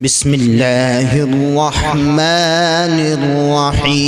بسم اللہ الرحمن الرحیم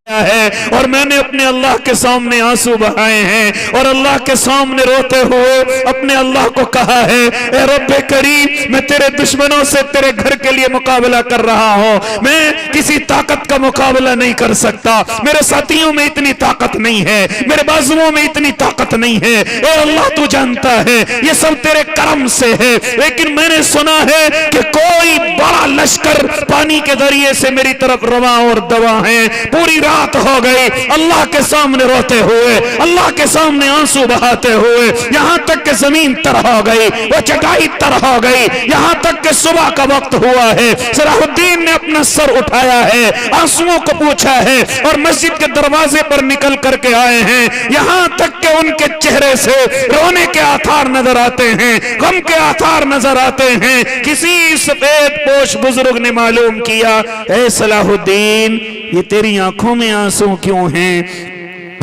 ہے اور میں نے اپنے اللہ کے سامنے آنسو بہائے ہیں اور اللہ کے سامنے روتے ہوئے اپنے اللہ کو کہا ہے اے رب کریم میں تیرے دشمنوں سے تیرے گھر کے لیے مقابلہ کر رہا ہوں، میں کسی طاقت کا مقابلہ نہیں کر سکتا، میرے ساتھیوں میں اتنی طاقت نہیں ہے، میرے بازوؤں میں اتنی طاقت نہیں ہے، اے اللہ تو جانتا ہے یہ سب تیرے کرم سے ہے، لیکن میں نے سنا ہے کہ کوئی بڑا لشکر پانی کے ذریعے سے میری طرف رواں اور دواں ہے۔ پوری رات ہو گئی اللہ کے سامنے روتے ہوئے، اللہ کے سامنے آنسو بہاتے ہوئے، یہاں تک کہ زمین تر ہو گئی، وہ چٹائی تر ہو گئی، یہاں تک کہ صبح کا وقت ہوا ہے۔ صلاح الدین نے اپنا سر اٹھایا ہے، آنسوؤں کو پوچھا ہے اور مسجد کے دروازے پر نکل کر کے آئے ہیں، یہاں تک کہ ان کے چہرے سے رونے کے آثار نظر آتے ہیں، غم کے آثار نظر آتے ہیں۔ کسی سفید پوش بزرگ نے معلوم کیا اے صلاح الدین یہ تیری آنکھوں میں آنسو کیوں ہیں؟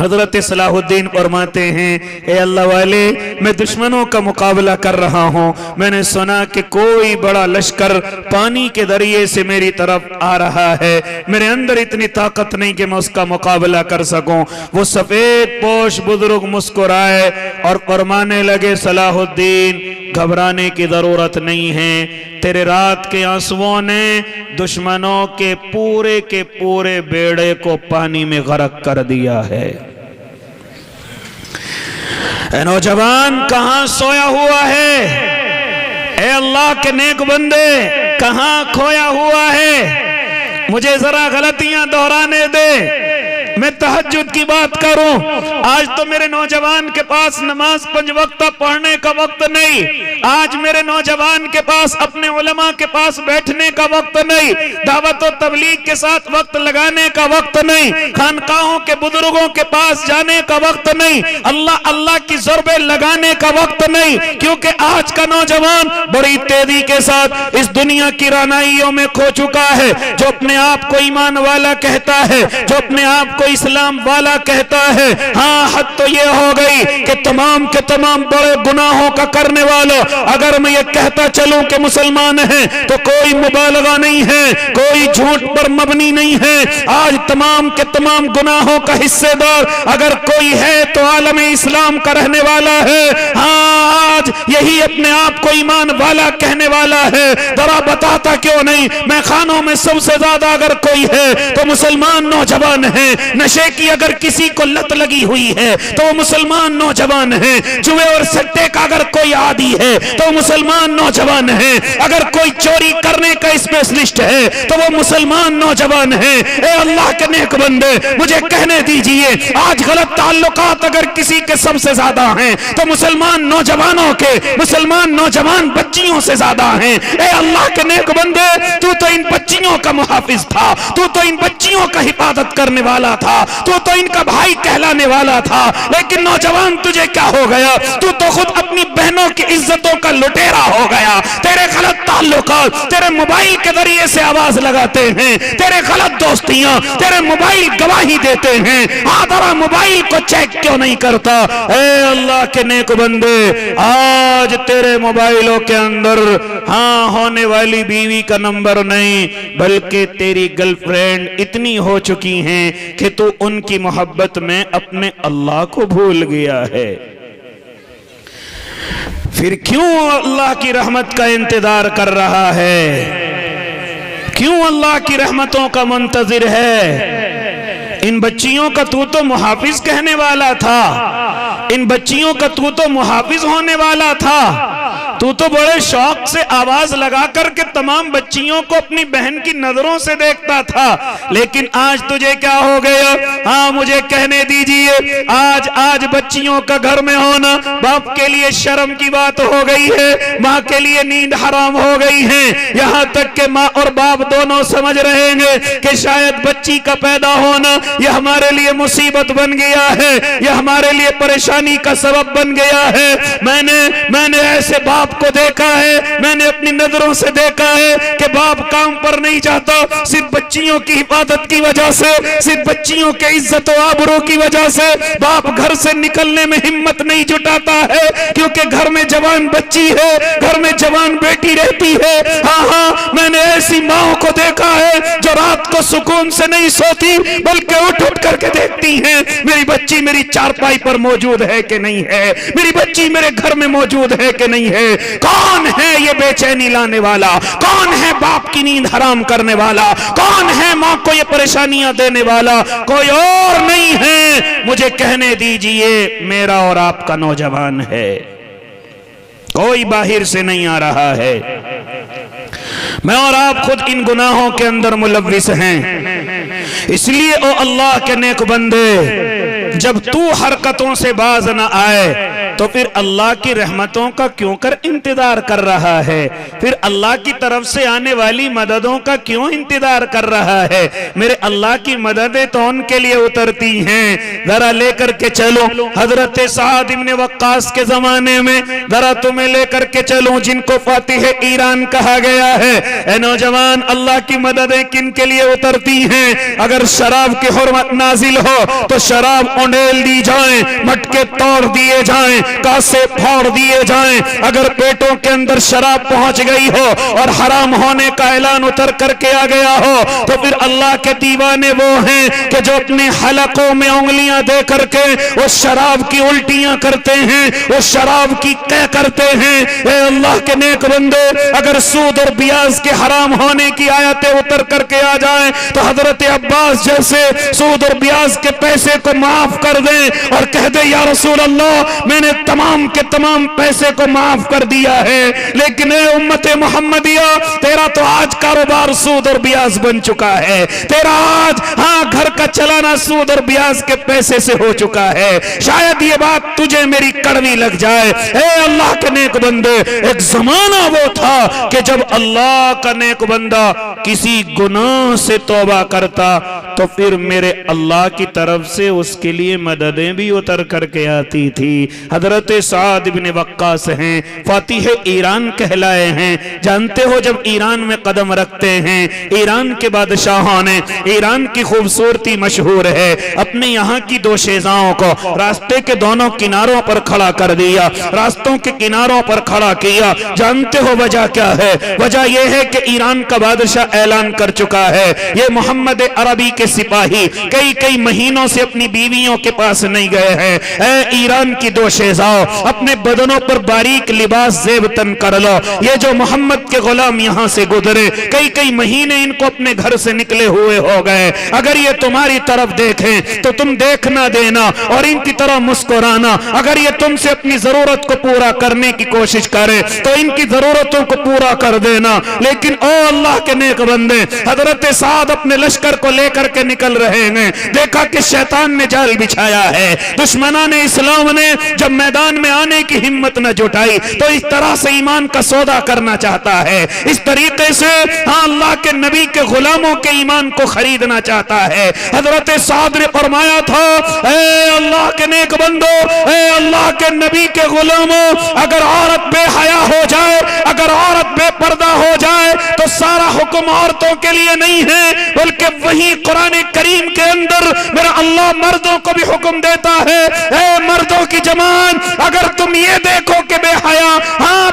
حضرت صلاح الدین فرماتے ہیں اے اللہ والے میں دشمنوں کا مقابلہ کر رہا ہوں، میں نے سنا کہ کوئی بڑا لشکر پانی کے ذریعے سے میری طرف آ رہا ہے، میرے اندر اتنی طاقت نہیں کہ میں اس کا مقابلہ کر سکوں۔ وہ سفید پوش بزرگ مسکرائے اور فرمانے لگے صلاح الدین گھبرانے کی ضرورت نہیں ہے، تیرے رات کے آنسوؤں نے دشمنوں کے پورے بیڑے کو پانی میں غرق کر دیا ہے۔ اے نوجوان کہاں سویا ہوا ہے؟ اے اللہ کے نیک بندے کہاں کھویا ہوا ہے؟ مجھے ذرا غلطیاں دہرانے دے، میں تہجد کی بات کروں، آج تو میرے نوجوان کے پاس نماز 5 وقت پڑھنے کا وقت نہیں، آج میرے نوجوان کے پاس اپنے علماء کے پاس بیٹھنے کا وقت نہیں، دعوت و تبلیغ کے ساتھ وقت لگانے کا وقت نہیں، خانقاہوں کے بزرگوں کے پاس جانے کا وقت نہیں، اللہ کی ضربیں لگانے کا وقت نہیں، کیونکہ آج کا نوجوان بڑی تیزی کے ساتھ اس دنیا کی رعنائیوں میں کھو چکا ہے، جو اپنے آپ کو ایمان والا کہتا ہے، جو اپنے آپ کو اسلام والا کہتا ہے، ہاں حد تو یہ ہو گئی کہ تمام کے تمام بڑے گناہوں کا کرنے والوں اگر میں یہ کہتا چلوں کہ مسلمان ہیں تو کوئی مبالغہ نہیں ہے، کوئی جھوٹ پر مبنی نہیں ہے، آج تمام کے تمام گناہوں کا حصے دار اگر کوئی ہے تو عالم اسلام کا رہنے والا ہے، ہاں آج یہی اپنے آپ کو ایمان والا کہنے والا ہے، ذرا بتاتا کیوں نہیں؟ میں خانوں میں سب سے زیادہ اگر کوئی ہے تو مسلمان نوجوان ہیں، نشے کی اگر کسی کو لت لگی ہوئی ہے تو وہ مسلمان نوجوان ہیں، جوے اور سٹے کا اگر کوئی عادی ہے تو وہ مسلمان نوجوان ہیں، اگر کوئی چوری کرنے کا اسپیشلسٹ ہے تو وہ مسلمان نوجوان ہیں۔ اے اللہ کے نیک بندے مجھے کہنے دیجئے آج غلط تعلقات اگر کسی کے سب سے زیادہ ہیں تو مسلمان نوجوانوں کے، مسلمان نوجوان بچیوں سے زیادہ ہیں۔ اے اللہ کے نیک بندے تو ان بچیوں کا محافظ تھا، تو ان بچیوں کا حفاظت کرنے والا تھا، تو ان کا بھائی کہلانے والا تھا، لیکن نوجوان تجھے کیا ہو گیا؟ تو خود اپنی بہنوں کی عزتوں کا لٹیرا ہو گیا، تیرے غلط تعلقات تیرے موبائل کے ذریعے سے آواز لگاتے ہیں، تیرے غلط دوستیاں تیرے موبائل گواہی دیتے ہیں، ذرا موبائل کو چیک کیوں نہیں کرتا؟ اے اللہ کے نیک بندے آج تیرے موبائلوں کے اندر ہاں ہونے والی بیوی کا نمبر نہیں بلکہ تیری گرل فرینڈ اتنی ہو چکی ہیں کہ تو ان کی محبت میں اپنے اللہ کو بھول گیا ہے۔ پھر کیوں اللہ کی رحمت کا انتظار کر رہا ہے؟ کیوں اللہ کی رحمتوں کا منتظر ہے؟ ان بچیوں کا تو محافظ کہنے والا تھا، ان بچیوں کا تو محافظ ہونے والا تھا، تو بڑے شوق سے آواز لگا کر کے تمام بچیوں کو اپنی بہن کی نظروں سے دیکھتا تھا، لیکن آج تجھے کیا ہو گیا؟ ہاں مجھے کہنے دیجئے آج بچیوں کا گھر میں ہونا باپ کے لیے شرم کی بات ہو گئی ہے، ماں کے لیے نیند حرام ہو گئی ہے، یہاں تک کہ ماں اور باپ دونوں سمجھ رہے ہیں کہ شاید بچی کا پیدا ہونا یہ ہمارے لیے مصیبت بن گیا ہے، یہ ہمارے لیے پریشانی کا سبب بن گیا ہے۔ میں نے ایسے باپ کو دیکھا ہے، میں نے اپنی نظروں سے دیکھا ہے کہ باپ کام پر نہیں جاتا، صرف بچے بچیوں کی حفاظت کی وجہ سے، صرف بچیوں کے عزت و آبرو کی وجہ سے باپ گھر سے نکلنے میں ہمت نہیں جٹاتا ہے، کیونکہ گھر میں جوان بچی ہے، گھر میں جوان بیٹی رہتی ہے۔ ہاں میں نے ایسی ماں کو دیکھا ہے جو رات کو سکون سے نہیں سوتی، بلکہ اٹھ کر کے دیکھتی ہیں میری بچی میری چارپائی پر موجود ہے کہ نہیں ہے، میری بچی میرے گھر میں موجود ہے کہ نہیں ہے۔ کون ہے یہ بے چینی لانے والا؟ کون ہے باپ کی نیند حرام کرنے والا؟ کون ہے ماں کو یہ پریشانیاں دینے والا؟ کوئی اور نہیں ہے، مجھے کہنے دیجئے میرا اور آپ کا نوجوان ہے، کوئی باہر سے نہیں آ رہا ہے۔ میں اور آپ خود ان گناہوں کے اندر ملوث ہیں، اس لیے او اللہ کے نیک بندے، جب تو حرکتوں سے باز نہ آئے تو پھر اللہ کی رحمتوں کا کیوں کر انتظار کر رہا ہے؟ پھر اللہ کی طرف سے آنے والی مددوں کا کیوں انتظار کر رہا ہے؟ میرے اللہ کی مددیں تو ان کے لیے اترتی ہیں۔ ذرا لے کر کے چلو حضرت سعد بن وقاص کے زمانے میں، ذرا تمہیں لے کر کے چلوں جن کو فاتح ایران کہا گیا ہے۔ اے نوجوان، اللہ کی مددیں کن کے لیے اترتی ہیں؟ اگر شراب کی حرمت نازل ہو تو شراب انڈیل دی جائیں، مٹکے توڑ دیے جائیں، کاسے پھوڑ دیے جائیں۔ اگر پیٹوں کے اندر شراب پہنچ گئی ہو اور حرام ہونے کا اعلان اتر کر کے آ گیا ہو تو پھر اللہ کے دیوانے وہ ہیں کہ جو اپنے حلقوں میں انگلیاں دے کر کے وہ شراب کی الٹیاں کرتے ہیں، وہ شراب کی قے کرتے ہیں۔ اے اللہ کے نیک بندے، اگر سود اور بیاز کے حرام ہونے کی آیتیں اتر کر کے آ جائیں تو حضرت عباس جیسے سود اور بیاز کے پیسے کو معاف کر دیں اور کہہ دے یا رسول اللہ میں نے تمام کے تمام پیسے کو معاف کر دیا ہے، لیکن اے امت محمدیہ تیرا تو آج کاروبار سود اور بیاز بن چکا ہے، تیرا آج گھر کا چلانا سود اور بیاز کے پیسے سے ہو چکا ہے۔ شاید یہ بات تجھے میری کڑوی لگ جائے۔ اے اللہ کے نیک بندے، ایک زمانہ وہ تھا کہ جب اللہ کا نیک بندہ کسی گناہ سے توبہ کرتا تو پھر میرے اللہ کی طرف سے اس کے لیے مددیں بھی اتر کر کے آتی تھی۔ حضرت سعد بن وقاص ہیں، فاتح ایران کہلائے ہیں۔ جانتے ہو جب ایران میں قدم رکھتے ہیں، ایران کے بادشاہوں نے، ایران کی خوبصورتی مشہور ہے، اپنے یہاں کی دو شہزاؤں کو راستے کے دونوں کناروں پر کھڑا کر دیا، راستوں کے کناروں پر کھڑا کیا۔ جانتے ہو وجہ کیا ہے؟ وجہ یہ ہے کہ ایران کا بادشاہ اعلان کر چکا ہے یہ محمد عربی کے سپاہی کئی مہینوں سے اپنی بیویوں کے پاس نہیں گئے ہیں۔ اے ایران کی دو شہزاؤں، اپنے بدنوں پر باریک لباس زیب تن کر لو، یہ جو محمد کے غلام یہاں سے گزرے کئی مہینے ان کو اپنے گھر سے نکلے ہوئے ہو گئے، اگر یہ تمہاری طرف دیکھیں تو تم دیکھنا دینا اور ان کی طرح مسکرانا، اگر یہ تم سے اپنی ضرورت کو پورا کرنے کی کوشش کرے تو ان کی ضرورتوں کو پورا کر دینا۔ لیکن او اللہ کے نیک بندے، حضرت سعد اپنے لشکر کو لے کر کے نکل رہے ہیں، دیکھا کہ شیطان نے جال بچھایا ہے، دشمنان اسلام نے جب میدان میں آنے کی ہمت نہ جٹائی تو اس طرح سے ایمان کا سودا کرنا چاہتا ہے، اس طریقے سے اللہ کے نبی کے غلاموں کے ایمان کو خریدنا چاہتا ہے۔ حضرت سعد نے فرمایا تھا اے اللہ کے نیک بندو، اے اللہ کے نبی کے غلاموں، اگر عورت بے حیا ہو جائے، اگر عورت بے پردہ ہو جائے تو سارا حکم عورتوں کے لیے نہیں ہے، بلکہ وہی قرآن کریم کے اندر میرا اللہ مردوں کو بھی حکم دیتا ہے اے مردوں کی جماعت، اگر تم یہ دیکھو کہ بے حیا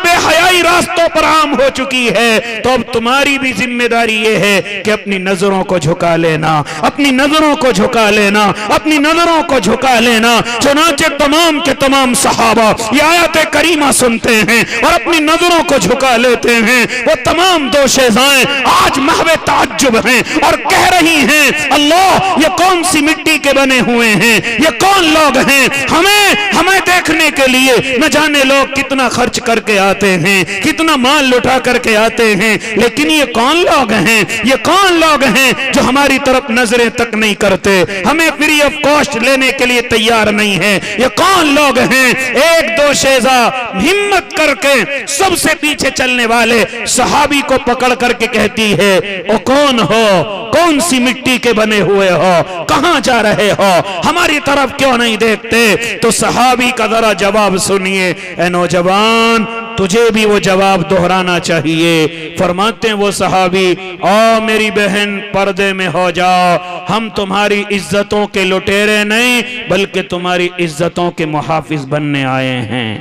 بے حیائی راستوں پر عام ہو چکی ہے تو اب تمہاری بھی ذمہ داری یہ ہے کہ اپنی نظروں کو جھکا لینا، اپنی نظروں کو جھکا لینا، اپنی نظروں کو جھکا لینا۔ چنانچہ تمام کے تمام صحابہ یہ آیت کریمہ سنتے ہیں اور اپنی نظروں کو جھکا لیتے ہیں۔ وہ تمام دو شہزائیں آج محو تعجب ہیں اور کہہ رہی ہیں اللہ یہ کون سی مٹی کے بنے ہوئے ہیں، یہ کون لوگ ہیں؟ ہمیں دیکھنے کے لیے نہ جانے لوگ کتنا خرچ کر کے آتے ہیں، کتنا مال لٹا کر کے آتے ہیں، لیکن یہ کون لوگ ہیں؟ یہ کون لوگ ہیں جو ہماری طرف نظریں تک نہیں کرتے، ہمیں فری آف کاسٹ لینے کے لیے تیار نہیں ہے؟ یہ کون لوگ ہیں؟ ایک دو شہزا ہمت کر کے سب سے پیچھے چلنے والے صحابی کو پکڑ کر کے کہتی ہے او کون ہو؟ کون سی مٹی کے بنے ہوئے ہو؟ کہاں جا رہے ہو؟ ہماری طرف کیوں نہیں دیکھتے؟ تو صحابی کا ذرا جواب سنیے، اے نوجوان تجھے بھی وہ جواب دہرانا چاہیے۔ فرماتے ہیں وہ صحابی، او میری بہن پردے میں ہو جاؤ، ہم تمہاری عزتوں کے لٹیرے نہیں بلکہ تمہاری عزتوں کے محافظ بننے آئے ہیں،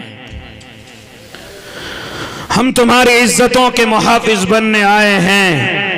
ہم تمہاری عزتوں کے محافظ بننے آئے ہیں۔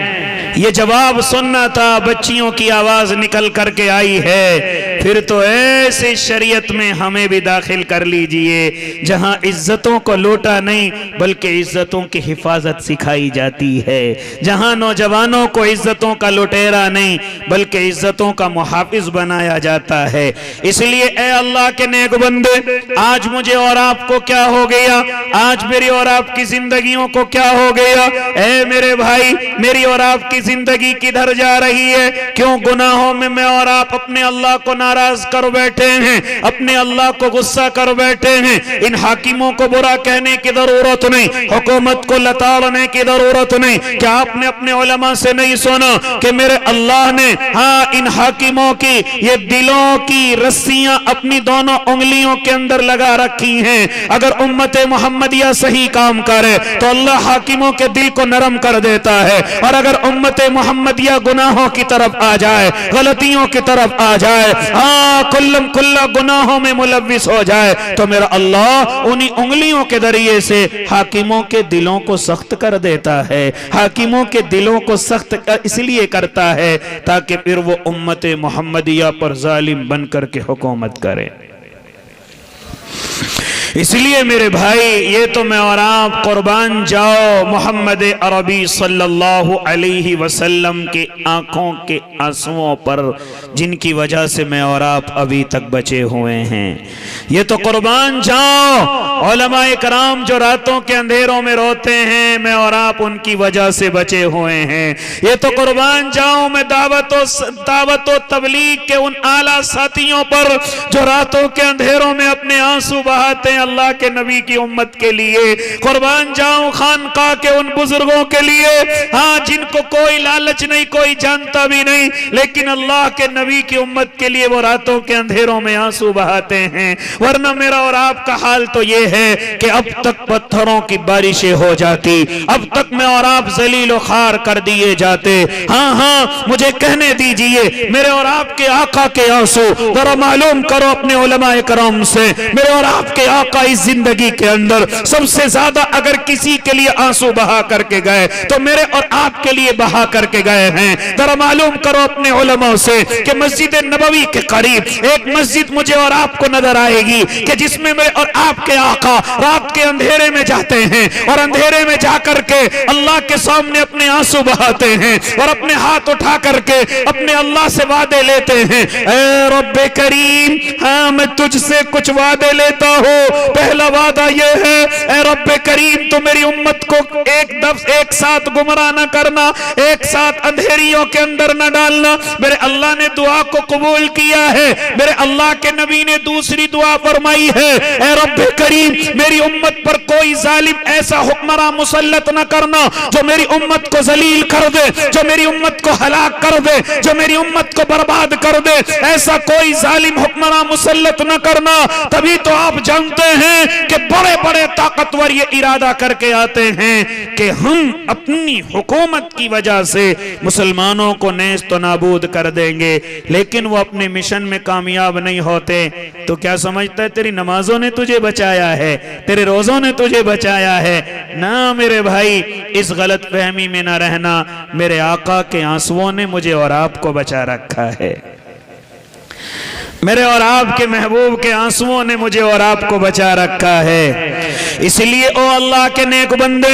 یہ جواب سننا تھا، بچیوں کی آواز نکل کر کے آئی ہے۔ پھر تو ایسے شریعت میں ہمیں بھی داخل کر لیجئے جہاں عزتوں کو لوٹا نہیں بلکہ عزتوں کی حفاظت سکھائی جاتی ہے، جہاں نوجوانوں کو عزتوں کا لٹیرا نہیں بلکہ عزتوں کا محافظ بنایا جاتا ہے۔ اس لیے اے اللہ کے نیک بندے، آج مجھے اور آپ کو کیا ہو گیا؟ آج میری اور آپ کی زندگیوں کو کیا ہو گیا؟ اے میرے بھائی، میری اور آپ کی زندگی کدھر جا رہی ہے؟ کیوں گناہوں میں اور آپ اپنے اللہ کو ناراض کر بیٹھے ہیں، اپنے اللہ کو غصہ کر بیٹھے ہیں؟ ان حاکموں کو برا کہنے کی ضرورت نہیں، حکومت کو لتاڑنے کی ضرورت نہیں۔ کیا آپ نے اپنے علماء سے نہیں سنا کہ میرے اللہ نے ان حاکموں کی یہ دلوں کی رسیاں اپنی دونوں انگلیوں کے اندر لگا رکھی ہیں؟ اگر امت محمدیہ صحیح کام کرے تو اللہ حاکموں کے دل کو نرم کر دیتا ہے، اور اگر امت محمدیہ گناہوں کی طرف آ جائے، غلطیوں کی طرف آ جائے، کلم کلہ گناہوں میں ملوث ہو جائے، تو میرا اللہ انہی انگلیوں کے ذریعے سے حاکموں کے دلوں کو سخت کر دیتا ہے۔ حاکموں کے دلوں کو سخت اس لیے کرتا ہے تاکہ پھر وہ امت محمدیہ پر ظالم بن کر کے حکومت کرے۔ اس لیے میرے بھائی، یہ تو میں اور آپ قربان جاؤ محمد عربی صلی اللہ علیہ وسلم کی آنکھوں کے آنسوؤں پر، جن کی وجہ سے میں اور آپ ابھی تک بچے ہوئے ہیں۔ یہ تو قربان جاؤ علماء کرام جو راتوں کے اندھیروں میں روتے ہیں، میں اور آپ ان کی وجہ سے بچے ہوئے ہیں۔ یہ تو قربان جاؤ میں دعوت و تبلیغ کے ان اعلیٰ ساتھیوں پر جو راتوں کے اندھیروں میں اپنے آنسو بہاتے ہیں اللہ کے نبی کی امت کے لیے۔ قربان جاؤں خانقاہ کے ان بزرگوں کے لیے جن کو کوئی لالچ نہیں، کوئی جانتا بھی نہیں، لیکن اللہ کے نبی کی امت کے لیے وہ راتوں کے اندھیروں میں آنسو بہاتے ہیں۔ ورنہ میرا اور آپ کا حال تو یہ ہے کہ اب تک پتھروں کی بارشیں ہو جاتی، اب تک میں اور آپ ذلیل و خوار کر دیے جاتے۔ مجھے کہنے دیجئے میرے اور آپ کے آقا کے آنسو ذرا معلوم کرو اپنے علماء کرام سے، میرے اور آپ کے آقا اس زندگی کے اندر سب سے زیادہ اگر کسی کے لیے آنسو بہا کر کے گئے تو میرے اور آپ کے لیے بہا کر کے گئے ہیں۔ ذرا معلوم کرو اپنے علماء سے کہ مسجد نبوی کے قریب ایک مسجد مجھے اور آپ کو نظر آئے گی کہ جس میں میرے اور آپ کے آقا رات کے اندھیرے میں جاتے ہیں اور اندھیرے میں جا کر کے اللہ کے سامنے اپنے آنسو بہاتے ہیں اور اپنے ہاتھ اٹھا کر کے اپنے اللہ سے وعدے لیتے ہیں، اے رب کریم میں تجھ سے کچھ وعدے لیتا ہوں۔ پہلا وعدہ یہ ہے، اے رب کریم تو میری امت کو ایک ساتھ گمراہ نہ کرنا، ایک ساتھ اندھیریوں کے اندر نہ ڈالنا۔ میرے اللہ نے دعا کو قبول کیا ہے۔ میرے اللہ کے نبی نے دوسری دعا فرمائی ہے، اے رب کریم میری امت پر کوئی ظالم ایسا حکمراں مسلط نہ کرنا جو میری امت کو ذلیل کر دے، جو میری امت کو ہلاک کر دے، جو میری امت کو برباد کر دے۔ ایسا کوئی ظالم حکمراں مسلط نہ کرنا۔ تبھی تو آپ جانتے ہیں کہ بڑے بڑے طاقتور یہ ارادہ کر کے آتے ہیں کہ ہم اپنی حکومت کی وجہ سے مسلمانوں کو نیست و نابود کر دیں گے، لیکن وہ اپنے مشن میں کامیاب نہیں ہوتے۔ تو کیا سمجھتا ہے تیری نمازوں نے تجھے بچایا ہے، تیرے روزوں نے تجھے بچایا ہے؟ نہ میرے بھائی، اس غلط فہمی میں نہ رہنا۔ میرے آقا کے آنسوؤں نے مجھے اور آپ کو بچا رکھا ہے، میرے اور آپ کے محبوب کے آنسوؤں نے مجھے اور آپ کو بچا رکھا ہے۔ اس لیے او اللہ کے نیک بندے،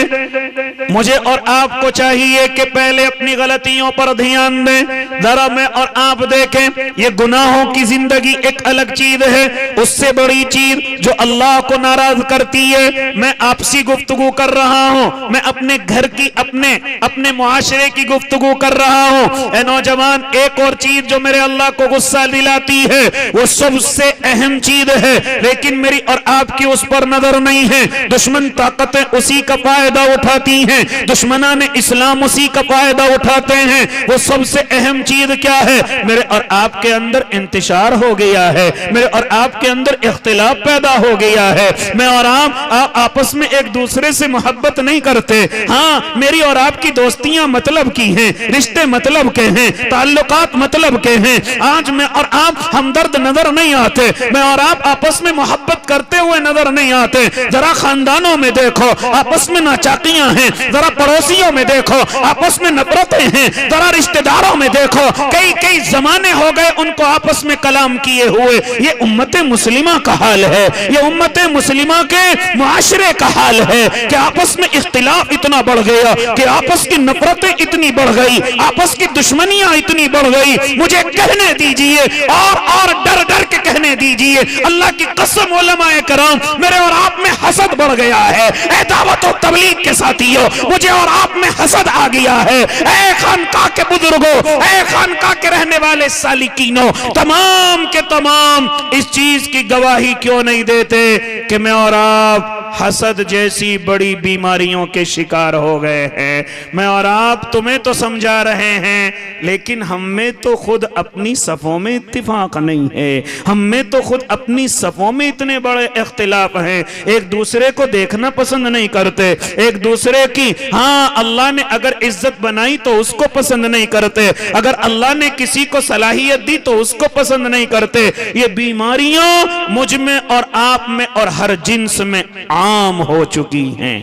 مجھے اور آپ کو چاہیے کہ پہلے اپنی غلطیوں پر دھیان دیں۔ ذرا میں اور آپ دیکھیں، یہ گناہوں کی زندگی ایک الگ چیز ہے، اس سے بڑی چیز جو اللہ کو ناراض کرتی ہے۔ میں آپسی گفتگو کر رہا ہوں، میں اپنے گھر کی اپنے معاشرے کی گفتگو کر رہا ہوں۔ اے نوجوان، ایک اور چیز جو میرے اللہ کو غصہ دلاتی ہے وہ سب سے اہم چیز ہے، لیکن میری اور آپ کی اس پر نظر نہیں ہے۔ دشمن طاقتیں اسی کا فائدہ اٹھاتی ہیں، دشمنان اسلام اسی کا فائدہ اٹھاتے ہیں۔ وہ سب سے اہم چیز کیا ہے؟ میرے اور آپ کے اندر انتشار ہو گیا ہے، میرے اور آپ کے اندر اختلاف پیدا ہو گیا ہے۔ میں اور آپ آپس میں ایک دوسرے سے محبت نہیں کرتے۔ ہاں، میری اور آپ کی دوستیاں مطلب کی ہیں، رشتے مطلب کے ہیں، تعلقات مطلب کے ہیں۔ آج میں اور آپ ہمدرد نظر نہیں آتے، میں اور آپ آپس میں محبت کرتے ہوئے نظر نہیں آتے۔ ذرا خاندانوں میں دیکھو، آپس میں ناچاکیاں ہیں، ذرا پڑوسیوں میں دیکھو، آپس میں نفرتیں ہیں، ذرا رشتہ داروں میں دیکھو، کئی زمانے ہو گئے ان کو آپس میں کلام کیے ہوئے۔ یہ امت مسلمہ کا حال ہے، یہ امت مسلمہ کے معاشرے کا حال ہے کہ آپس میں اختلاف اتنا بڑھ گیا کہ آپس کی نفرتیں اتنی بڑھ گئی، آپس کی دشمنیاں اتنی بڑھ گئی۔ مجھے کہنے دیجئے اور ڈر ڈر کے کہنے دیجئے، اللہ کی قسم علماء کرام، میرے اور آپ میں حسد بڑھ گیا ہے۔ اے دعوت و تبلیغ کے ساتھیوں، مجھے اور آپ میں حسد آ گیا ہے۔ اے خانقاہ کے بزرگوں، اے خانقاہ کے رہنے والے سالکینوں، تمام کے تمام اس چیز کی گواہی کیوں نہیں دیتے کہ میں اور آپ حسد جیسی بڑی بیماریوں کے شکار ہو گئے ہیں۔ میں اور آپ تمہیں تو سمجھا رہے ہیں، لیکن ہم میں تو خود اپنی صفوں میں اتفاق نہیں ہے، ہم میں تو خود اپنی صفوں میں اتنے بڑے اختلاف ہیں، ایک دوسرے کو دیکھنا پسند نہیں کرتے، ایک دوسرے کی ہاں اللہ نے اگر عزت بنائی تو اس کو پسند نہیں کرتے، اگر اللہ نے کسی کو صلاحیت دی تو اس کو پسند نہیں کرتے۔ یہ بیماریاں مجھ میں اور آپ میں اور ہر جنس میں عام ہو چکی ہیں،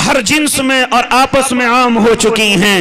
ہر جنس میں اور آپس میں عام ہو چکی ہیں۔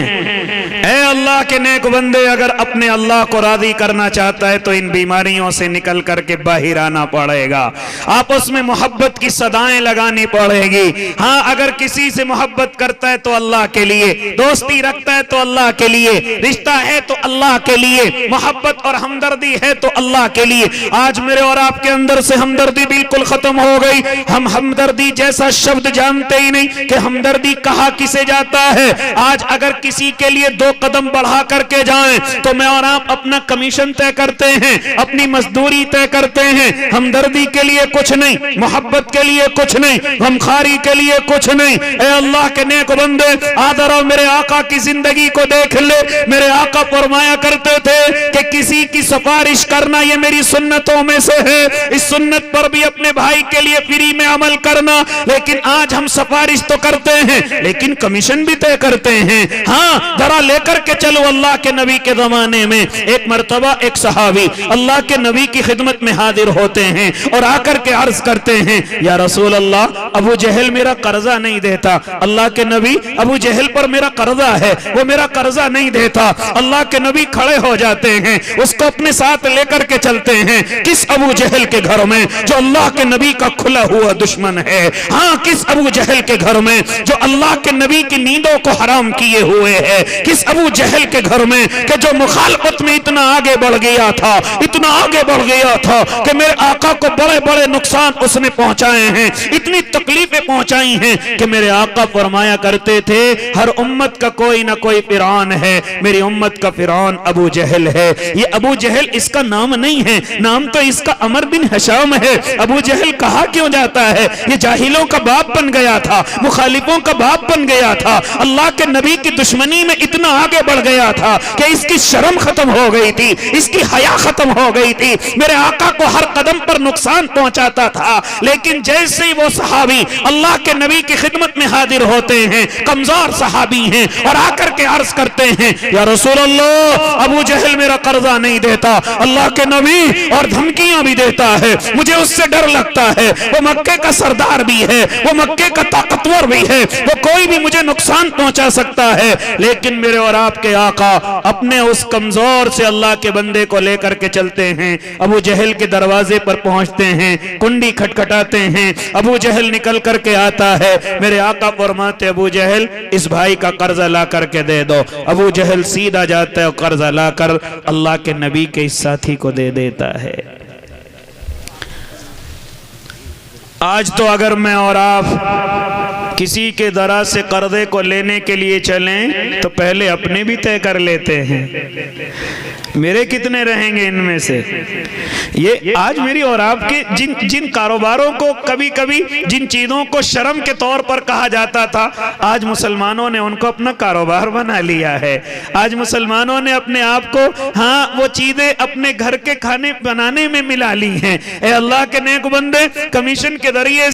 اے اللہ کے نیک بندے، اگر اپنے اللہ کو راضی کرنا چاہتا ہے تو ان بیماریوں سے نکل کر کے باہر آنا پڑے گا، آپس میں محبت کی صدائیں لگانی پڑے گی۔ ہاں، اگر کسی سے محبت کرتا ہے تو اللہ کے لیے، دوستی رکھتا ہے تو اللہ کے لیے، رشتہ ہے تو اللہ کے لیے، محبت اور ہمدردی ہے تو اللہ کے لیے۔ آج میرے اور آپ کے اندر سے ہمدردی بالکل ختم ہو گئی، ہم ہمدردی جیسا شبد جانتے ہی نہیں کہ ہمدردی کہا کسے جاتا ہے۔ آج اگر کسی کے لیے 2 قدم بڑھا کر کے جائیں تو میں اور آپ اپنا کمیشن طے کرتے ہیں، اپنی مزدوری طے کرتے ہیں۔ ہمدردی کے لیے کچھ نہیں، محبت کے لیے کچھ نہیں، غمخواری کے لیے کچھ نہیں۔ اے اللہ کے نیک بندے، آدھر اور میرے آقا کی زندگی کو دیکھ لے۔ میرے آقا فرمایا کرتے تھے کہ کسی کی سفارش کرنا یہ میری سنتوں میں سے ہے، اس سنت پر بھی اپنے بھائی کے لیے فری میں عمل کرنا۔ لیکن آج ہم سفارش تو کرتے ہیں لیکن کمیشن بھی طے کرتے ہیں۔ ہاں، ذرا لے کر کے چلو اللہ کے نبی کے زمانے میں ایک مرتبہ ایک صحابی اللہ کے نبی کی خدمت میں حاضر ہوتے ہیں اور آ کر کے عرض کرتے ہیں، یا رسول اللہ، ابو جہل میرا قرضہ نہیں دیتا۔ اللہ کے نبی، ابو جہل پر میرا قرضہ ہے، وہ میرا قرضہ نہیں دیتا۔ اللہ کے نبی کھڑے ہو جاتے ہیں، اس کو اپنے ساتھ لے کر کے چلتے ہیں۔ کس ابو جہل کے گھر میں جو اللہ کے نبی کا کھلا ہوا دشمن ہے؟ ہاں، کس ابو جہل کے گھر میں جو اللہ کے نبی کی نیندوں کو حرام کیے ہوئے ہے؟ کس ابو جہل کے گھر میں کہ جو مخالفت میں اتنا آگے بڑھ گیا تھا، اتنا آگے بڑھ گیا تھا کہ میرے آقا کو بڑے بڑے نقصان اس نے پہنچائے ہیں، اتنی تکلیفیں پہنچائی ہیں کہ میرے آقا فرمایا کرتے تھے، ہر امت کا کوئی نہ کوئی فرعون ہے، میری امت کا فرعون ابو جہل ہے۔ یہ ابو جہل اس کا نام نہیں ہے، نام تو اس کا عمر بن ہشام ہے۔ ابو جہل کہا کیوں جاتا ہے؟ یہ جاہلوں کا باپ بن گیا تھا، مخالفوں کا باپ بن گیا تھا، اللہ کے نبی کی دشمنی میں اتنا آگے بڑھ گیا تھا کہ اس کی شرم ختم ہو گئی تھی، اس کی حیا ختم ہو گئی تھی، میرے آقا کو ہر قدم پر نقصان پہنچاتا تھا۔ لیکن جیسے ہی وہ صحابی اللہ کے نبی کی خدمت میں حاضر ہوتے ہیں، کمزور صحابی ہیں، اور آ کر کے عرض کرتے ہیں، یا رسول اللہ، ابو جہل میرا قرضہ نہیں دیتا، اللہ کے نبی اور دھمکیاں بھی دیتا ہے، مجھے اس سے ڈر لگتا ہے، وہ مکے کا سردار بھی ہے، وہ مکے کا طاقتور بھی ہے، وہ کوئی بھی مجھے نقصان پہنچا سکتا ہے۔ لیکن میرے اور آپ کے آقا اپنے اس کمزور سے اللہ کے بندے کو لے کر کے چلتے ہیں، ابو جہل کے دروازے پر پہنچتے ہیں، کنڈی کھٹکھٹاتے ہیں، ابو جہل نکل کر کے آتا ہے، میرے آقا فرماتے، ابو جہل اس بھائی کا قرضہ لا کر کے دے دو۔ ابو جہل سیدھا جاتا ہے اور قرضہ لا کر اللہ کے نبی کے اس ساتھی کو دے دیتا ہے۔ آج تو اگر میں اور آپ کسی کے دراز سے قرضے کو لینے کے لیے چلیں تو پہلے اپنے بھی طے کر لیتے ہیں، میرے کتنے رہیں گے ان میں سے۔ یہ آج میری اور آپ کے جن کاروباروں کو کبھی کبھی جن چیزوں کو شرم کے طور پر کہا جاتا تھا، آج مسلمانوں نے ان کو اپنا کاروبار بنا لیا ہے۔ آج مسلمانوں نے اپنے آپ کو وہ چیزیں اپنے گھر کے کھانے بنانے میں ملا لی ہیں۔ اے اللہ کے نیک بندے، کمیشن کے ذریعے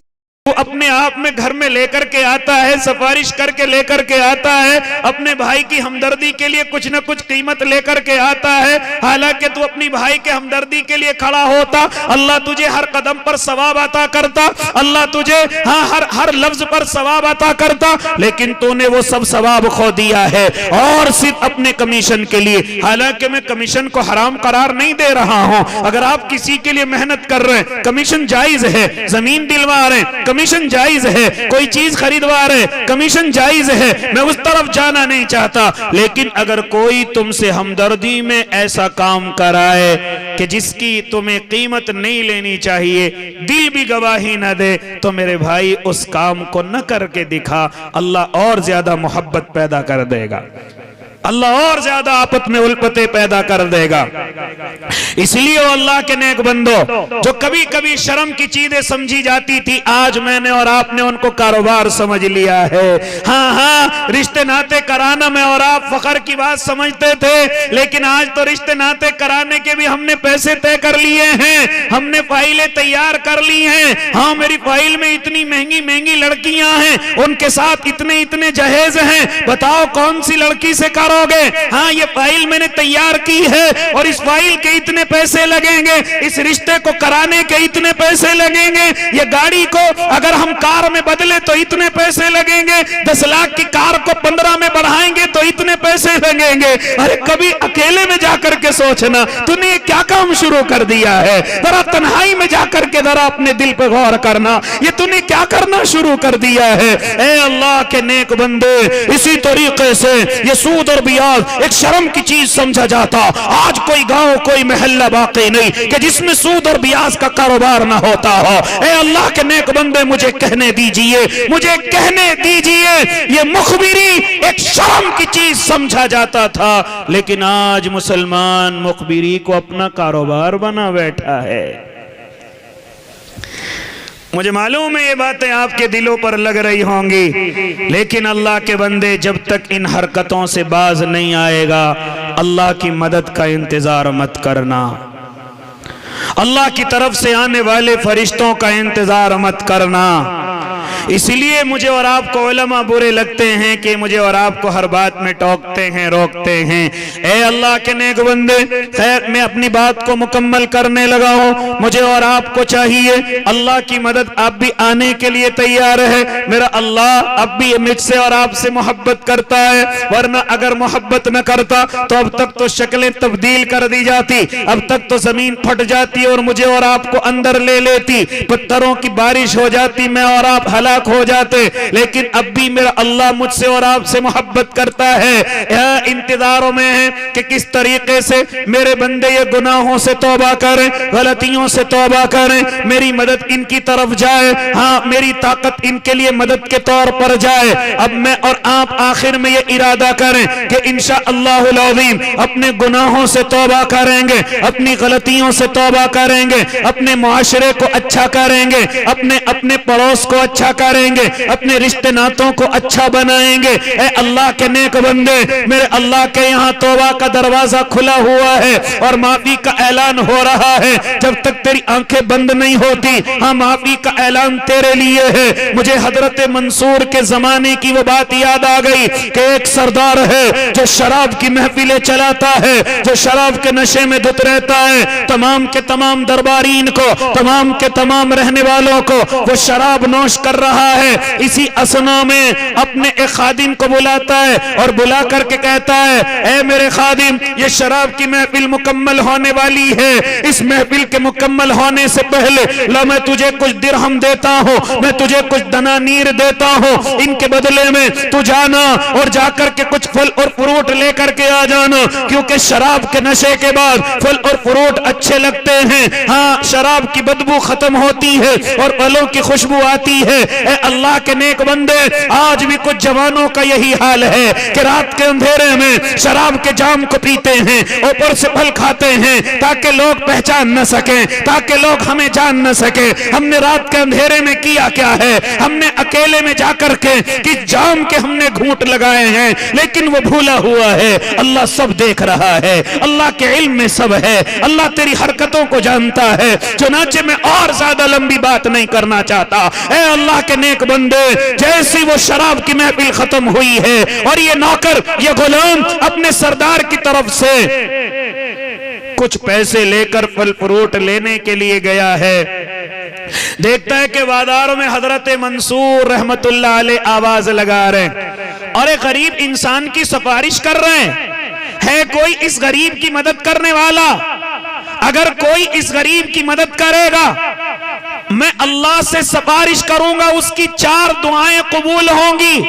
وہ اپنے آپ میں گھر میں لے کر کے آتا ہے، سفارش کر کے لے کر کے آتا ہے، اپنے بھائی کی ہمدردی کے لیے کچھ نہ کچھ قیمت لے کر کے آتا ہے، حالانکہ تو اپنی بھائی کے ہمدردی کے لیے کھڑا ہوتا، اللہ تجھے ہر قدم پر ثواب عطا کرتا، اللہ تجھے ہر لفظ پر ثواب عطا کرتا، لیکن تو نے وہ سب ثواب کھو دیا ہے اور صرف اپنے کمیشن کے لیے۔ حالانکہ میں کمیشن کو حرام قرار نہیں دے رہا ہوں، اگر آپ کسی کے لیے محنت کر رہے ہیں، کمیشن جائز ہے، زمین دلوا رہے ہیں، کمیشن جائز ہے، کوئی چیز خریدوا رہے، کمیشن جائز ہے، میں اس طرف جانا نہیں چاہتا، لیکن اگر کوئی تم سے ہمدردی میں ایسا کام کرائے کہ جس کی تمہیں قیمت نہیں لینی چاہیے، دل بھی گواہی نہ دے، تو میرے بھائی اس کام کو نہ کر کے دکھا، اللہ اور زیادہ محبت پیدا کر دے گا، اللہ اور زیادہ آپت میں الپتے پیدا کر دے گا۔ اس لیے وہ اللہ کے نیک بندو جو کبھی کبھی شرم کی چیزیں سمجھی جاتی تھی، آج میں نے اور آپ نے ان کو کاروبار سمجھ لیا ہے۔ رشتے ناتے کرانا میں اور آپ فخر کی بات سمجھتے تھے، لیکن آج تو رشتے ناتے کرانے کے بھی ہم نے پیسے طے کر لیے ہیں، ہم نے فائلیں تیار کر لی ہیں۔ ہاں، میری فائل میں اتنی مہنگی مہنگی لڑکیاں ہیں، ان کے ساتھ اتنے جہیز ہیں، بتاؤ کون سی لڑکی سے کرو گے؟ ہاں، یہ فائل میں نے تیار کی ہے اور اس فائل کے اتنے پیسے لگیں گے، اس رشتے کو کرانے کے اتنے پیسے لگیں گے، یہ گاڑی کو اگر ہم کار میں بدلے تو اتنے پیسے لگیں گے، 10 لاکھ کی کار کو 15 میں بڑھائیں گے تو اتنے پیسے لگیں گے۔ ارے کبھی اکیلے میں جا کر کے سوچنا تو نے کیا کام شروع کر دیا ہے، ذرا تنہائی میں جا کر کے ذرا اپنے دل پہ غور کرنا، یہ تو نے کیا کرنا شروع کر دیا ہے۔ اے اللہ کے نیک بندے، اسی طریقے سے یہ سود اور بیاض ایک شرم کی چیز سمجھا جاتا، آج کوئی گاؤں کوئی محلہ باقی نہیں کہ جس میں سود اور بیاض کا کاروبار نہ ہوتا ہو۔ اے اللہ کے نیک بندے، مجھے کہنے دیجئے یہ مخبری ایک شرم کی چیز سمجھا جاتا تھا، لیکن آج مسلمان مخبری کو اپنا کاروبار بنا بیٹھا ہے۔ مجھے معلوم ہے یہ باتیں آپ کے دلوں پر لگ رہی ہوں گی، لیکن اللہ کے بندے جب تک ان حرکتوں سے باز نہیں آئے گا، اللہ کی مدد کا انتظار مت کرنا، اللہ کی طرف سے آنے والے فرشتوں کا انتظار مت کرنا۔ اس لیے مجھے اور آپ کو علماء برے لگتے ہیں کہ مجھے اور آپ کو ہر بات میں ٹوکتے ہیں، روکتے ہیں۔ اے اللہ کے نیک بندے، خیر میں اپنی بات کو مکمل کرنے لگا ہوں۔ مجھے اور آپ کو چاہیے اللہ کی مدد اب بھی آنے کے لیے تیار ہے۔ میرا اللہ اب بھی مجھ سے اور آپ سے محبت کرتا ہے، ورنہ اگر محبت نہ کرتا تو اب تک تو شکلیں تبدیل کر دی جاتی، اب تک تو زمین پھٹ جاتی اور مجھے اور آپ کو اندر لے لیتی، پتھروں کی بارش ہو جاتی، میں اور آپ ہلاک ہو جاتے، لیکن اب بھی میرا اللہ مجھ سے اور آپ سے محبت کرتا ہے۔ انتظاروں میں ہے کہ کس طریقے سے میرے بندے یہ گناہوں سے توبہ کریں، غلطیوں سے توبہ کریں، میری مدد ان کی طرف جائے، ہاں میری طاقت ان کے لیے مدد کے طور پر جائے۔ اب میں اور آپ آخر میں یہ ارادہ کریں کہ انشاءاللہ العظیم اپنے گناہوں سے توبہ کریں گے، اپنی غلطیوں سے توبہ کریں گے، اپنے معاشرے کو اچھا کریں گے، اپنے پڑوس کو اچھا کریں گے، اپنے رشتے ناتوں کو اچھا بنائیں گے۔ اے اللہ کے نیک بندے، میرے اللہ کے یہاں توبہ کا دروازہ کھلا ہوا ہے اور معافی کا اعلان ہو رہا ہے۔ جب تک تیری آنکھیں بند نہیں ہوتی، ہاں معافی کا اعلان تیرے لیے ہے۔ مجھے حضرت منصور کے زمانے کی وہ بات یاد آ گئی کہ ایک سردار ہے جو شراب کی محفلیں چلاتا ہے، جو شراب کے نشے میں دھت رہتا ہے، تمام کے تمام دربارین کو، تمام کے تمام رہنے والوں کو وہ شراب نوش کر رہا ہے۔ اسی اسنا میں اپنے ایک خادم کو بلاتا ہے اور بلا کر کے کہتا ہے، اے میرے خادم، یہ شراب کی محفل مکمل ہونے والی ہے، اس محفل کے مکمل ہونے سے پہلے میں تجھے کچھ درہم دیتا ہوں، میں تجھے کچھ دنانیر دیتا ہوں، ان کے بدلے میں تو جانا اور جا کر کے کچھ پھل اور فروٹ لے کر کے آ جانا، کیونکہ شراب کے نشے کے بعد پھل اور فروٹ اچھے لگتے ہیں، ہاں شراب کی بدبو ختم ہوتی ہے اور پھلوں کی خوشبو آتی ہے، اے اللہ کے نیک بندے آج بھی کچھ جوانوں کا یہی حال ہے کہ رات کے اندھیرے میں شراب کے جام کو پیتے ہیں، اوپر سے پھل کھاتے ہیں تاکہ لوگ پہچان نہ سکیں، تاکہ لوگ ہمیں جان نہ سکیں۔ ہم نے رات کے اندھیرے میں کیا کیا ہے؟ ہم نے اکیلے میں جا کر کے کس جام کے ہم نے گھونٹ لگائے ہیں، لیکن وہ بھولا ہوا ہے اللہ سب دیکھ رہا ہے، اللہ کے علم میں سب ہے، اللہ تیری حرکتوں کو جانتا ہے۔ چنانچہ میں اور زیادہ لمبی بات نہیں کرنا چاہتا۔ اے اللہ کے نیک بندے، جیسی وہ شراب کی محفل ختم ہوئی ہے اور یہ نوکر، یہ غلام اپنے سردار کی طرف سے کچھ پیسے لے کر پھل فروٹ لینے کے لیے گیا ہے، دیکھتا ہے کہ بازار میں حضرت منصور رحمت اللہ علیہ آواز لگا رہے ہیں اور ایک غریب انسان کی سفارش کر رہے ہیں۔ ہے کوئی اس غریب کی مدد کرنے والا؟ اگر کوئی اس غریب کی مدد کرے گا میں اللہ سے سفارش کروں گا اس کی 4 دعائیں قبول ہوں گی۔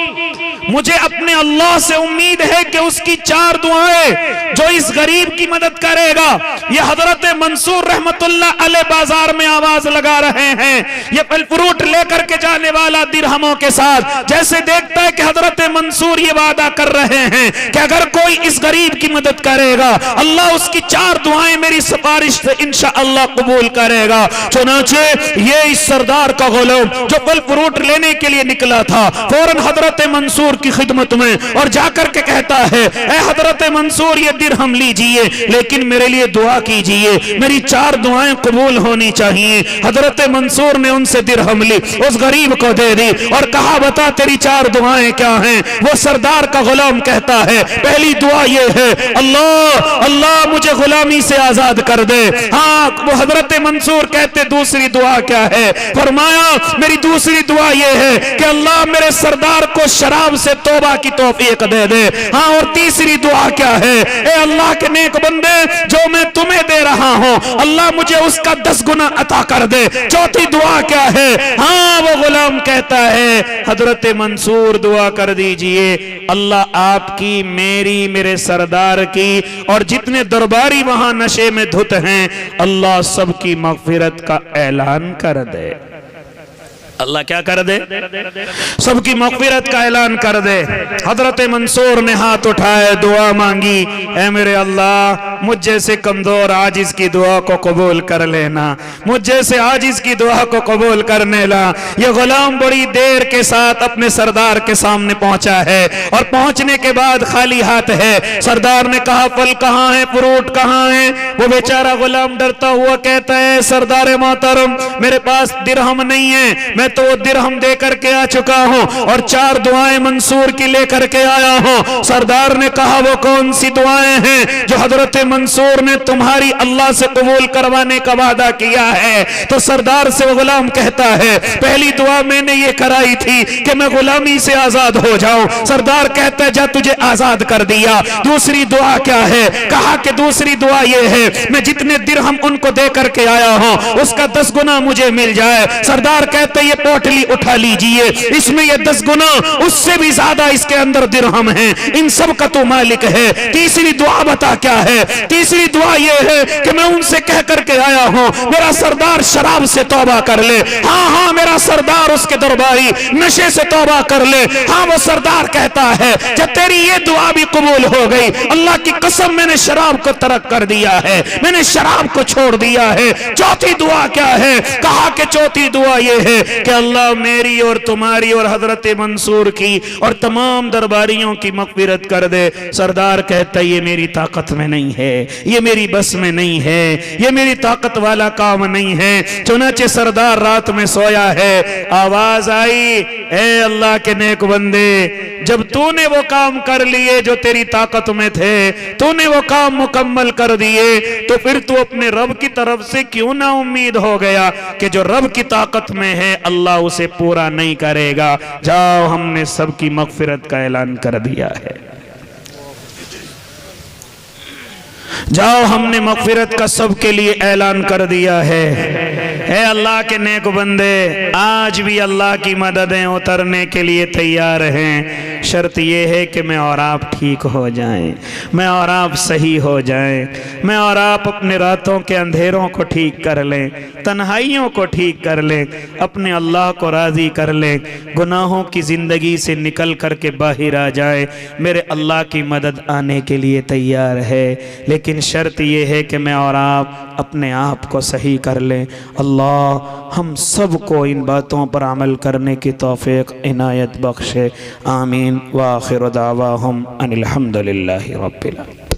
مجھے اپنے اللہ سے امید ہے کہ اس کی 4 دعائیں جو اس غریب کی مدد کرے گا۔ یہ حضرت منصور رحمت اللہ علیہ بازار میں آواز لگا رہے ہیں، یہ پھل فروٹ لے کر کے جانے والا درہموں کے ساتھ جیسے دیکھتا ہے کہ حضرت منصور یہ وعدہ کر رہے ہیں کہ اگر کوئی اس غریب کی مدد کرے گا اللہ اس کی 4 دعائیں میری سفارش سے انشاءاللہ قبول کرے گا۔ چنانچہ یہ اس سردار کا غلام جو پھل فروٹ لینے کے لیے نکلا تھا فوراً حضرت منصور کی خدمت میں اور جا کر کے کہتا ہے، اے حضرت منصور یہ درہم لیجئے لیکن میرے لیے دعا کیجئے، میری 4 دعائیں قبول ہونی چاہیے۔ حضرت منصور نے ان سے درہم لی، اس غریب کو دے دی اور کہا بتا تیری 4 دعائیں کیا ہیں؟ وہ سردار کا غلام کہتا ہے پہلی دعا یہ ہے اللہ اللہ مجھے غلامی سے آزاد کر دے۔ ہاں وہ حضرت منصور کہتے دوسری دعا کیا ہے؟ فرمایا میری دوسری دعا یہ ہے کہ اللہ میرے سردار کو شراب سے توبہ کی توفیق دے دے۔ ہاں اور تیسری دعا کیا ہے؟ اے اللہ کے نیک بندے جو میں تمہیں دے رہا ہوں اللہ مجھے اس کا 10 گنا عطا کر دے۔ چوتھی دعا کیا ہے؟ ہاں وہ غلام کہتا ہے حضرت منصور دعا کر دیجئے اللہ آپ کی، میری، میرے سردار کی اور جتنے درباری وہاں نشے میں دھت ہیں اللہ سب کی مغفرت کا اعلان کر دے۔ اللہ کیا کر دے؟ سب کی مغفرت کا اعلان کر دے۔ حضرت منصور نے ہاتھ اٹھائے دعا مانگی، اے میرے اللہ مجھ جیسے کمزور عاجز کی دعا کو قبول کر لینا، مجھ جیسے عاجز کی دعا کو قبول کرنے لا۔ یہ غلام بڑی دیر کے ساتھ اپنے سردار کے سامنے پہنچا ہے اور پہنچنے کے بعد خالی ہاتھ ہے۔ سردار نے کہا پھل کہاں ہیں، فروٹ کہاں ہیں؟ وہ بیچارہ غلام ڈرتا ہوا کہتا ہے سردار محترم میرے پاس درہم نہیں ہے، میں تو وہ درہم دے کر کے آ چکا ہوں اور 4 دعائیں منصور کی لے کر کے آیا ہوں۔ سردار نے کہا وہ کون سی دعائیں ہیں جو حضرت منصور نے تمہاری اللہ سے قبول کروانے کا وعدہ کیا ہے؟ تو سردار سے وہ غلام کہتا ہے پہلی دعا میں نے یہ کرائی تھی کہ میں غلامی سے آزاد ہو جاؤں۔ سردار کہتا ہے جا تجھے آزاد کر دیا۔ دوسری دعا کیا ہے؟ کہا کہ دوسری دعا یہ ہے میں جتنے درہم ان کو دے کر کے آیا ہوں اس کا 10 گنا مجھے مل جائے۔ سردار کہتے یہ پوٹلی اٹھا لیجئے، اس میں یہ 10 گنا اس سے بھی زیادہ اس کے اندر درہم ہیں، ان سب کا تو مالک ہے۔ تیسری دعا بتا کیا ہے؟ تیسری دعا یہ ہے کہ میں ان سے کہہ کر کے آیا ہوں میرا سردار شراب سے توبہ کر لے۔ ہاں ہاں میرا سردار اس کے درباری نشے سے توبہ کر لے۔ ہاں وہ سردار کہتا ہے جب تیری یہ دعا بھی قبول ہو گئی اللہ کی قسم میں نے شراب کو ترک کر دیا ہے، میں نے شراب کو چھوڑ دیا ہے۔ چوتھی دعا کیا ہے؟ کہا کہ چوتھی دعا یہ ہے کہ اللہ میری اور تمہاری اور حضرت منصور کی اور تمام درباریوں کی مغفرت کر دے۔ سردار کہتا ہے یہ میری طاقت میں نہیں ہے، یہ میری بس میں نہیں ہے، یہ میری طاقت والا کام نہیں ہے۔ چنانچہ سردار رات میں سویا ہے، آواز آئی اے اللہ کے نیک بندے جب تو نے وہ کام کر لیے جو تیری طاقت میں تھے، تو نے وہ کام مکمل کر دیے تو پھر تو اپنے رب کی طرف سے کیوں نہ امید ہو گیا کہ جو رب کی طاقت میں ہے اللہ اسے پورا نہیں کرے گا۔ جاؤ ہم نے سب کی مغفرت کا اعلان کر دیا ہے، جاؤ ہم نے مغفرت کا سب کے لیے اعلان کر دیا ہے۔ اے اللہ کے نیک بندے آج بھی اللہ کی مددیں اترنے کے لیے تیار ہیں۔ شرط یہ ہے کہ میں اور آپ ٹھیک ہو جائیں، میں اور آپ صحیح ہو جائیں، میں اور آپ اپنے راتوں کے اندھیروں کو ٹھیک کر لیں، تنہائیوں کو ٹھیک کر لیں، اپنے اللہ کو راضی کر لیں، گناہوں کی زندگی سے نکل کر کے باہر آ جائے۔ میرے اللہ کی مدد آنے کے لیے تیار ہے، لیکن شرط یہ ہے کہ میں اور آپ اپنے آپ کو صحیح کر لیں۔ اللہ ہم سب کو ان باتوں پر عمل کرنے کی توفیق عنایت بخشے، آمین۔ وآخر دعواہم ان الحمدللہ رب العالمین۔